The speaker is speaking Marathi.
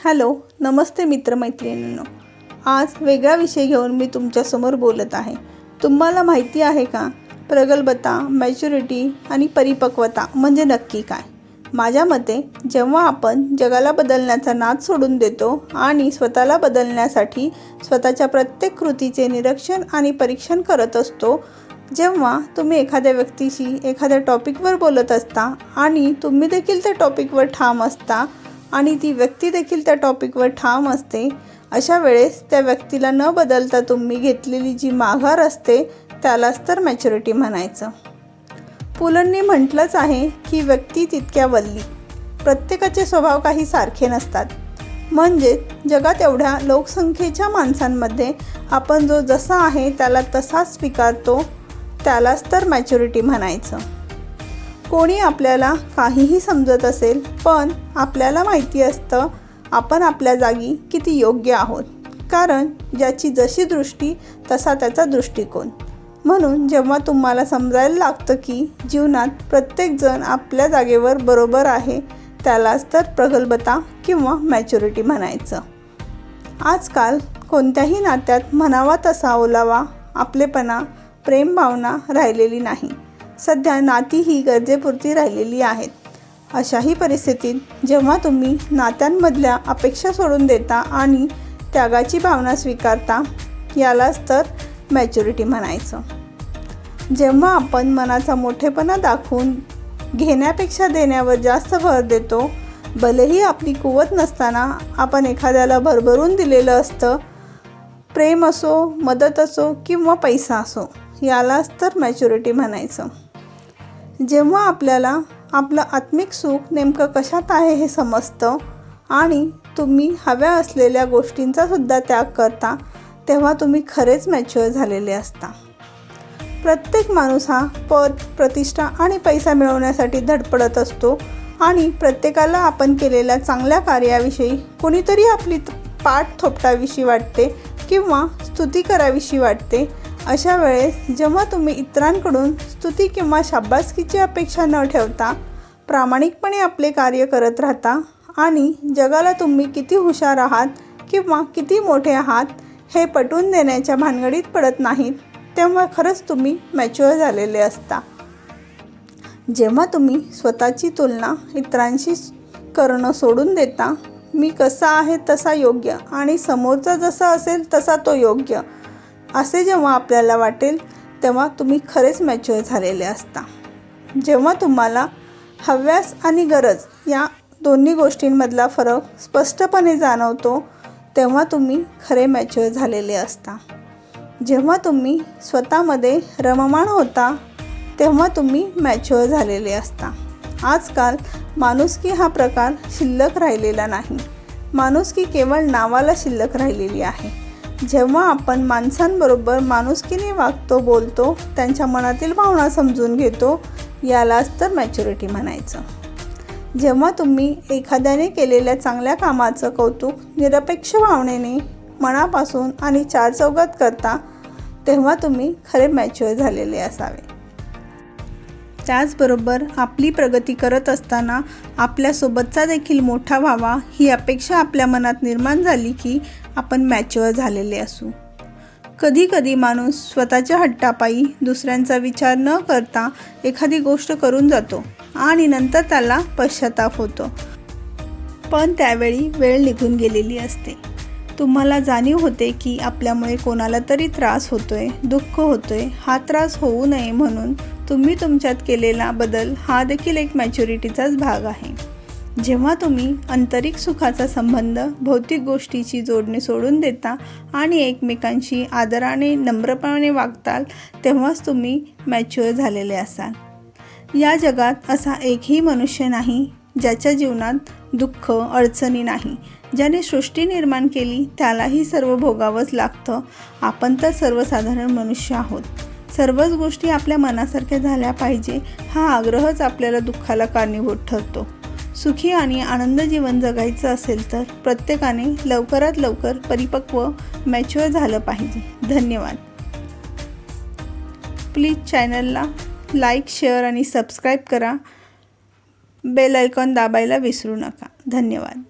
हॅलो, नमस्ते मित्रमैत्रिणींनो. आज वेगळा विषय घेऊन मी तुमच्यासमोर बोलत आहे. तुम्हाला माहिती आहे का, प्रगल्भता, मॅच्युरिटी आणि परिपक्वता म्हणजे नक्की काय? माझ्या मते जेव्हा आपण जगाला बदलण्याचा नाद सोडून देतो आणि स्वतःला बदलण्यासाठी स्वतःच्या प्रत्येक कृतीचे निरीक्षण आणि परीक्षण करत असतो, जेव्हा तुम्ही एखाद्या व्यक्तीशी एखाद्या टॉपिकवर बोलत असता आणि तुम्ही देखील त्या टॉपिकवर ठाम असता आणि ती व्यक्ती देखील त्या टॉपिकवर ठाम असते, अशा वेळेस त्या व्यक्तीला न बदलता तुम्ही घेतलेली जी माघार असते त्यालाच तर मॅच्युरिटी म्हणायचं. पुलंनी म्हटलंच आहे की व्यक्ती तितक्या वल्ली. प्रत्येकाचे स्वभाव काही सारखे नसतात. म्हणजेच जगात एवढ्या लोकसंख्येच्या माणसांमध्ये आपण जो जसा आहे त्याला तसाच स्वीकारतो, त्यालाच तर मॅच्युरिटी म्हणायचं. कोणी आपल्याला काहीही समजत असेल, पण आपल्याला माहिती असतं आपण आपल्या जागी किती योग्य आहोत. कारण ज्याची जशी दृष्टी तसा त्याचा दृष्टिकोन. म्हणून जेव्हा तुम्हाला समजायला लागतं की जीवनात प्रत्येकजण आपल्या जागेवर बरोबर आहे, त्यालाच तर प्रगल्भता किंवा मॅच्युरिटी म्हणायचं. आजकाल कोणत्याही नात्यात म्हणावा तसा ओलावा, आपलेपणा, प्रेमभावना राहिलेली नाही. सध्या नाती ही गरजेपुरती राहिलेली आहेत. अशाही परिस्थितीत जेव्हा तुम्ही नात्यांमधल्या अपेक्षा सोडून देता आणि त्यागाची भावना स्वीकारता, यालाच तर मॅच्युरिटी म्हणायचं. जेव्हा आपण मनाचा मोठेपणा दाखवून घेण्यापेक्षा देण्यावर जास्त भर देतो, भलेही आपली कुवत नसताना आपण एखाद्याला भरभरून दिलेलं असतं, प्रेम असो, मदत असो किंवा पैसा असो, यालाच तर मॅच्युरिटी म्हणायचं. जेव्हा आपल्याला आपलं आत्मिक सुख नेमकं कशात आहे हे समजतं आणि तुम्ही हव्या असलेल्या गोष्टींचासुद्धा त्याग करता, तेव्हा तुम्ही खरेच मॅच्युअर झालेले असता. प्रत्येक माणूस हा पद, प्रतिष्ठा आणि पैसा मिळवण्यासाठी धडपडत असतो आणि प्रत्येकाला आपण केलेल्या चांगल्या कार्याविषयी कोणीतरी आपली पाठ थोपटाविषयी वाटते किंवा स्तुती कराविषयी वाटते. अशा वेळेस जेव्हा तुम्ही इतरांकडून स्तुती किंवा शाबासकीची अपेक्षा न ठेवता प्रामाणिकपणे आपले कार्य करत राहता आणि जगाला तुम्ही किती हुशार आहात किंवा किती मोठे आहात हे पटवून देण्याच्या भानगडीत पडत नाहीत, तेव्हा खरंच तुम्ही मॅच्युअर झालेले असता. जेव्हा तुम्ही स्वतःची तुलना इतरांशी करणं सोडून देता, मी कसा आहे तसा योग्य आणि समोरचा जसा असेल तसा तो योग्य, असे जेव्हा आपल्याला वाटेल, तेव्हा तुम्ही खरेच मॅच्युअर झालेले असता. जेव्हा तुम्हाला हव्यास आणि गरज या दोन्ही गोष्टींमधला फरक स्पष्टपणे जाणवतो, तेव्हा तुम्ही खरे मॅच्युअर झालेले असता. जेव्हा तुम्ही स्वतःमध्ये रममाण होता, तेव्हा तुम्ही मॅच्युअर झालेले असता. आजकाल माणुसकी हा प्रकार शिल्लक राहिलेला नाही. माणुसकी केवळ नावाला शिल्लक राहिलेली आहे. जेव्हा आपण माणसांबरोबर माणुसकीने वागतो, बोलतो, त्यांच्या मनातील भावना समजून घेतो, यालाच तर मॅच्युरिटी म्हणायचं. जेव्हा तुम्ही एखाद्याने केलेल्या चांगल्या कामाचं कौतुक निरपेक्ष भावनेने, मनापासून आणि चारचौघात करता, तेव्हा तुम्ही खरे मॅच्युअर झालेले असावे. त्याचबरोबर आपली प्रगती करत असताना आपल्यासोबतचा देखील मोठा व्हावा ही अपेक्षा आपल्या मनात निर्माण झाली की आपण मॅच्युअर झालेले असू. कधीकधी माणूस स्वतःच्या हट्टापायी दुसऱ्यांचा विचार न करता एखादी गोष्ट करून जातो आणि नंतर त्याला पश्चाताप होतो. पण त्यावेळी वेळ निघून गेलेली असते. तुम्हाला जाणीव होते की आपल्यामुळे कोणाला तरी त्रास होतोय, दुःख होतोय. हा त्रास होऊ नये म्हणून तुम्ही तुमच्यात केलेला बदल हा देखील एक मॅच्युरिटीचाच भाग आहे. जेव्हा तुम्ही आंतरिक सुखाचा संबंध भौतिक गोष्टीची जोडणी सोडून देता आणि एकमेकांशी आदराने, नम्रपणाने वागताल, तेव्हाच तुम्ही मॅच्युअर झालेले असाल. या जगात असा एकही मनुष्य नाही ज्याच्या जीवनात दुःख, अडचणी नाही. ज्याने सृष्टी निर्माण केली त्यालाही सर्व भोगावंच लागतं. आपण तर सर्वसाधारण मनुष्य आहोत. सर्वच गोष्टी आपल्या मनासारख्या झाल्या पाहिजे हा आग्रहच आपल्याला दुःखाला कारणीभूत ठरतो. सुखी आणि आनंद जीवन जगायचं असेल तर प्रत्येकाने लवकरात लवकर परिपक्व, मॅच्युअर झालं पाहिजे. धन्यवाद. प्लीज चॅनलला लाईक, शेअर आणि सबस्क्राईब करा. बेल आयकॉन दाबायला विसरू नका. धन्यवाद.